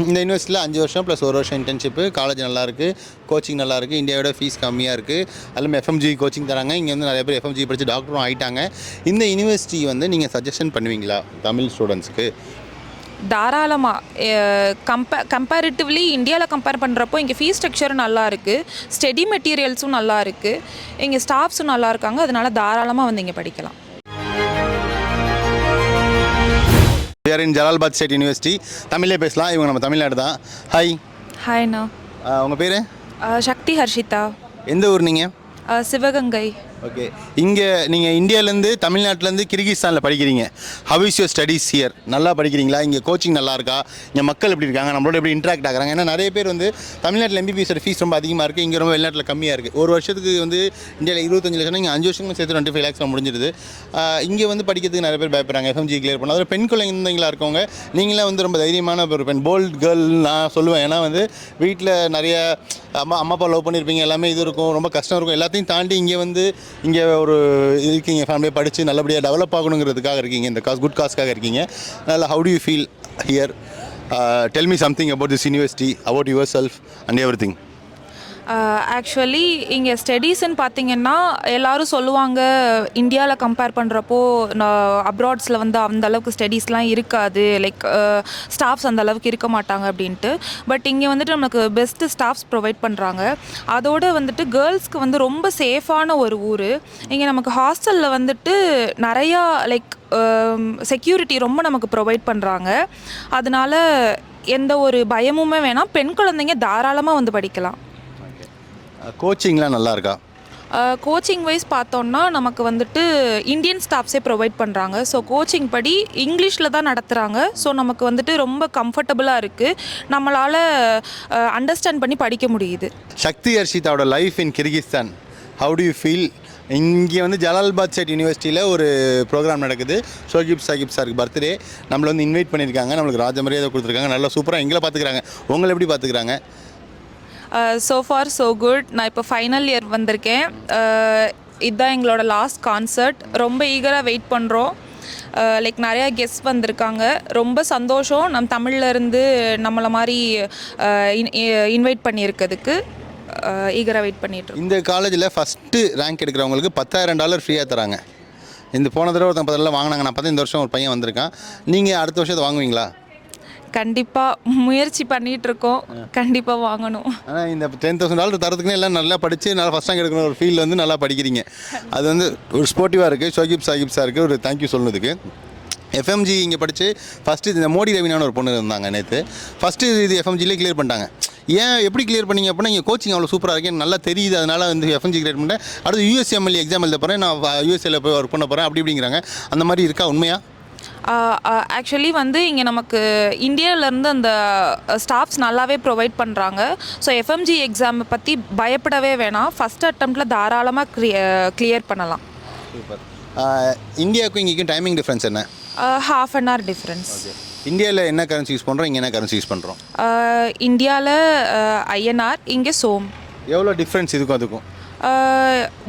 இந்த யூனிவர்சிட்டியில் 5 வருஷம் ப்ளஸ் 1 வருஷம் இன்டர்ன்ஷிப்பு. காலேஜ் நல்லாயிருக்கு, கோச்சிங் நல்லாயிருக்கு, இந்தியாவோட ஃபீஸ் கம்மியாக இருக்குது. அதில் எஃப்எம்ஜி கோச்சிங் தராங்க. இங்கே வந்து நிறைய பேர் எஃப்எம்ஜி படித்து டாக்டரும் ஆகிட்டாங்க. இந்த யூனிவர்சிட்டி வந்து நீங்கள் சஜஷன் பண்ணுவீங்களா தமிழ் ஸ்டூடெண்ட்ஸ்க்கு? தாராளமாக. கம்பேரிட்டிவ்லி இந்தியாவில் கம்பேர் பண்ணுறப்போ இங்கே ஃபீஸ் ஸ்ட்ரக்சரும் நல்லா இருக்குது, ஸ்டடி மெட்டீரியல்ஸும் நல்லா இருக்குது, இங்கே ஸ்டாஃப்ஸும் நல்லா இருக்காங்க. அதனால தாராளமாக வந்து இங்கே படிக்கலாம். We are in Jalalabad State University. தமிழ்லே பேசலாம். இவங்க நம்ம தமிழ்நாடு தான். ஹாய். ஹாய்ண்ணா. உங்கள் பேர்? சக்தி ஹர்ஷிதா. எந்த ஊர் நீங்கள்? சிவகங்கை. ஓகே. இங்கே நீங்கள் இந்தியாவிலேருந்து தமிழ்நாட்டிலேருந்து கிர்கிஸ்தானில் படிக்கிறீங்க. How is your studies here? நல்லா படிக்கிறீங்களா? இங்கே கோச்சிங் நல்லா இருக்கா? இங்கே மக்கள் எப்படி இருக்காங்க? நம்மளோட எப்படி இன்ட்ராக்ட் ஆகுறாங்க? ஏன்னா நிறைய பேர் வந்து தமிழ்நாட்டில் எம்பிபிஎஸோட ஃபீஸ் ரொம்ப அதிகமாக இருக்குது, இங்கே ரொம்ப வெளிநாட்டில் கம்மியாக இருக்குது. ஒரு வருஷத்துக்கு வந்து இந்தியாவில் 25 லட்சம், இங்கே 5 வருஷங்களும் சேர்த்து 25 lakhs முடிஞ்சிடுது. இங்கே வந்து படிக்கிறதுக்கு நிறைய பேர் பயப்படுறாங்க, எஃப்எம்ஜி கிளியர் பண்ண. அதில் பெண் குழந்தைங்களாக இருக்கவங்க நீங்களாம் வந்து ரொம்ப தைரியமான ஒரு பெண், போல்ட் கேர்ள் நான் சொல்லுவேன். ஏன்னா வந்து வீட்டில் நிறைய அம்மா அப்பா லவ் பண்ணியிருப்பீங்க, எல்லாமே இது இருக்கும், ரொம்ப கஷ்டம் இருக்கும். எல்லாத்தையும் தாண்டி இங்கே ஒரு இருக்கீங்க, ஃபேமிலியை படித்து நல்லபடியாக டெவலப் ஆகணுங்கிறதுக்காக இருக்கீங்க, இந்த குட் காஸ்க்காக இருக்கீங்க. அதனால் how do you feel here? Tell me something about this university, about your self and every thing. Actually இங்கே ஸ்டடீஸ்ன்னு பார்த்தீங்கன்னா எல்லோரும் சொல்லுவாங்க இந்தியாவில் கம்பேர் பண்ணுறப்போ அப்ராட்ஸில் வந்து அந்த அளவுக்கு ஸ்டடீஸ்லாம் இருக்காது, லைக் ஸ்டாஃப்ஸ் அந்த அளவுக்கு இருக்க மாட்டாங்க அப்படின்ட்டு. பட் இங்கே வந்துட்டு நமக்கு பெஸ்ட்டு ஸ்டாஃப்ஸ் ப்ரொவைட் பண்ணுறாங்க. அதோடு வந்துட்டு கேர்ள்ஸ்க்கு வந்து ரொம்ப சேஃபான ஒரு ஊர். இங்கே நமக்கு ஹாஸ்டலில் வந்துட்டு நிறையா லைக் செக்யூரிட்டி ரொம்ப நமக்கு ப்ரொவைட் பண்ணுறாங்க. அதனால எந்த ஒரு பயமுமே வேணாம், பெண் குழந்தைங்க தாராளமாக வந்து படிக்கலாம். கோச்சிங்லாம் நல்லா இருக்கா? கோச்சிங் வைஸ் பார்த்தோன்னா நமக்கு வந்துட்டு இந்தியன் ஸ்டாஃப்ஸே ப்ரொவைட் பண்ணுறாங்க. ஸோ கோச்சிங் படி இங்கிலீஷில் தான் நடத்துகிறாங்க. ஸோ நமக்கு வந்துட்டு ரொம்ப கம்ஃபர்டபுளாக இருக்குது, நம்மளால் அண்டர்ஸ்டாண்ட் பண்ணி படிக்க முடியுது. சக்தி ஹர்ஷிதாவோட life in Kyrgyzstan, how do you feel? இங்கே வந்து ஜலாலாபாத் ஸ்டேட் யூனிவர்சிட்டியில் ஒரு ப்ரோக்ராம் நடக்குது. ஷோகிப் சாகிப் சாருக்கு பர்த்டே. நம்மளை வந்து இன்வைட் பண்ணியிருக்காங்க, நம்மளுக்கு ராஜ மரியாதை கொடுத்துருக்காங்க. நல்லா சூப்பராக எங்களை பார்த்துக்கிறாங்க. உங்களை எப்படி பார்த்துக்கிறாங்க? So for so good. நான் இப்போ ஃபைனல் இயர் வந்திருக்கேன். இதுதான் எங்களோட லாஸ்ட் கான்சர்ட். ரொம்ப ஈகராக வெயிட் பண்ணுறோம். லைக் நிறையா கெஸ்ட் வந்திருக்காங்க. ரொம்ப சந்தோஷம் நம்ம தமிழ்லேருந்து நம்மளை மாதிரி இன்வைட் பண்ணியிருக்கிறதுக்கு. ஈகராக வெயிட் பண்ணிட்டு. இந்த காலேஜில் ஃபஸ்ட்டு ரேங்க் எடுக்கிறவங்களுக்கு $10,000 ஃப்ரீயாக தராங்க. இந்த போன தடவை ஒருத்தன் 10,000 வாங்கினாங்க. நான் பார்த்தா இந்த வருஷம் ஒரு பையன் வந்திருக்கான். நீங்கள் அடுத்த வருஷத்தை வாங்குவீங்களா? கண்டிப்பாக முயற்சி பண்ணிகிட்ருக்கோம், கண்டிப்பாக வாங்கணும். ஆனால் இந்த $10,000 தரத்துக்குன்னு எல்லாம் நல்லா படித்து நல்லா ஃபஸ்ட் ரேங்க் எடுக்கணும் ஒரு ஃபீல்டு வந்து நல்லா படிக்கிறீங்க. அது வந்து ஒரு ஸ்போர்ட்டிவாக இருக்குது. ஷோகிப் சாகிப் சாருக்கு ஒரு தேங்க்யூ சொன்னதுக்கு. எஃப்எம்ஜி இங்கே படித்து ஃபஸ்ட்டு இந்த மோடி ரவினான்னு ஒரு பொண்ணு இருந்தாங்க நேற்று. ஃபஸ்ட்டு இது எஃப்எம்ஜிலே கிளியர் பண்ணிட்டாங்க. ஏன் எப்படி கிளியர் பண்ணிங்க அப்படின்னா இங்கே கோச்சிங் அவ்வளோ சூப்பராக இருக்குது, எனக்கு நல்லா தெரியுது, அதனால் வந்து எஃப்எம்ஜி கிளியர் பண்ணிட்டேன். அடுத்து யூஎஸ்எம்எல்ஏ எக்ஸாம் எழுத போகிறேன், நான் யூஎஸ்ஏல போய் ஒர்க் பண்ண போகிறேன் அப்படி இப்படிங்கிறாங்க. அந்த மாதிரி இருக்கா உண்மையாக? ஆக்சுவலி வந்து இங்கே நமக்கு இந்தியாவிலேருந்து அந்த ஸ்டாஃப்ஸ் நல்லாவே ப்ரொவைட் பண்ணுறாங்க. ஸோ எஃப்எம்ஜி எக்ஸாமை பற்றி பயப்படவே வேணாம், ஃபஸ்ட் அட்டம்ப்டில் தாராளமாக கிளியர் பண்ணலாம். சூப்பர். இந்தியாவுக்கும் இங்கேக்கும் டைமிங் டிஃப்ரென்ஸ் என்ன? ½ an hour டிஃப்ரென்ஸ். இந்தியாவில் என்ன கரன்சி யூஸ் பண்ணுறோம், இங்கே என்ன கரன்சி யூஸ் பண்ணுறோம்? இந்தியாவில் INR, இங்கே சோம். எவ்வளோ டிஃப்ரென்ஸ் இதுக்கும் அதுக்கும்?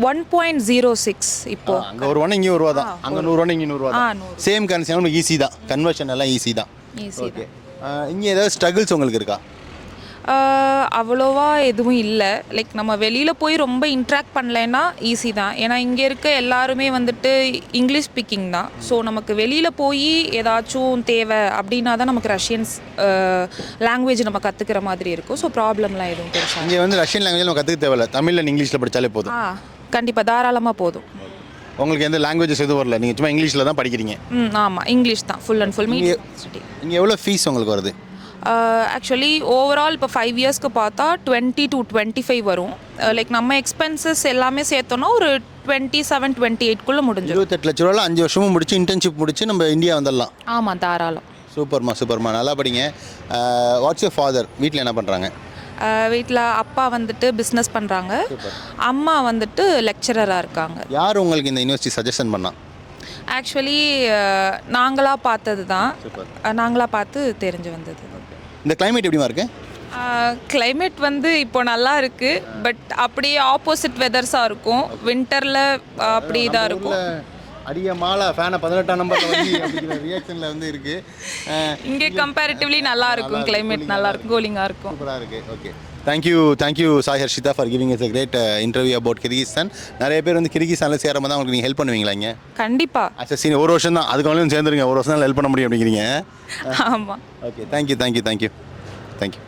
1.06. இப்போ அங்கே ஒரு ரூபா இங்கே ஒரு ரூபா தான், அங்கே 100 ரூபா இங்கே 100 ரூபா தான். சேம் கரன்சி நமக்கு ஈஸி தான், கன்வர்ஷன் எல்லாம் ஈஸி தான். ஓகே. இங்கே ஏதாவது ஸ்ட்ரகிள்ஸ் உங்களுக்கு இருக்கா? அவ்வளோவா எதுவும் இல்லை. லைக் நம்ம வெளியில் போய் ரொம்ப இன்ட்ராக்ட் பண்ணலைன்னா ஈஸி தான். ஏன்னா இங்கே இருக்க எல்லாருமே வந்துட்டு இங்கிலீஷ் ஸ்பீக்கிங் தான். ஸோ நமக்கு வெளியில் போய் ஏதாச்சும் தேவை அப்படின்னா தான் நமக்கு ரஷ்யன்ஸ் லாங்குவேஜ் நம்ம கற்றுக்கிற மாதிரி இருக்கும். ஸோ ப்ராப்ளம்லாம் எதுவும் பெருசாக. இங்கே வந்து ரஷ்யன் லாங்குவேஜ் நம்ம கற்றுக்க தேவையில்ல, தமிழில் இங்கிலீஷில் படித்தாலே போதும். கண்டிப்பாக தாராளமாக போதும். உங்களுக்கு எந்த லாங்குவேஜஸ் எதுவும் வரல, நீங்கள் சும்மா இங்கிலீஷில் தான் படிக்கிறீங்க? ஆமாம், இங்கிலீஷ் தான் ஃபுல் அண்ட் ஃபுல். இங்கே எவ்வளோ ஃபீஸ் உங்களுக்கு வருது? ஆக்சுவலி ஓவரால் இப்போ 5 இயர்ஸ்க்கு பார்த்தா 20 to 25 வரும். லைக் நம்ம எக்ஸ்பென்சஸ் எல்லாமே சேர்த்தோன்னா ஒரு 27-28 முடிஞ்சிடும். 28 லட்ச ரூபாயில் 5 வருஷமும் முடிச்சு இன்டர்ன்ஷிப் முடிச்சு நம்ம இந்தியா வந்துடலாம். ஆமாம், தாராளம். சூப்பர்மா, நல்லா படிங்க. What's your father? வீட்டில் என்ன பண்ணுறாங்க? வீட்டில் அப்பா வந்துட்டு பிஸ்னஸ் பண்ணுறாங்க, அம்மா வந்துட்டு லெக்சரராக இருக்காங்க. யார் உங்களுக்கு இந்த யூனிவர்சிட்டி சஜஷன் பண்ணா? ஆக்சுவலி நாங்களாக பார்த்தது தான், நாங்களாக பார்த்து தெரிஞ்சு வந்தது. இந்த கிளைமேட் எப்படிமா இருக்கு? கிளைமேட் வந்து இப்போ நல்லா இருக்குது, பட் அப்படியே ஆப்போசிட் வெதர்ஸாக இருக்கும். வின்டரில் அப்படி இதாக இருக்கும். அடிய மாலா ஃபேனை 18ஆம் நம்பரில் வந்து அப்படிங்கிற ரியாக்ஷனில் வந்து இருக்குது. இங்கே கம்பேரிட்டிவ்லி நல்லா இருக்கும், கிளைமேட் நல்லா இருக்கும், கூலிங்காக இருக்கும். சூப்பராக இருக்குது. Okay, thank you Sai Harshita for giving is a great interview about Kyrgyzstan. நிறைய பேர் வந்து கிர்கிஸ்தானில் சேரும் போது அவங்களுக்கு நீங்கள் ஹெல்ப் பண்ணுவீங்களா இங்கே? கண்டிப்பாக. அச்சா சீனி ஒரு வருஷம் தான், அதுக்கு மேலே சேர்ந்துருங்க, ஒரு வருஷம் தான் ஹெல்ப் பண்ண முடியும் அப்படிங்கிறீங்க. ஆமாம். Okay, thank you.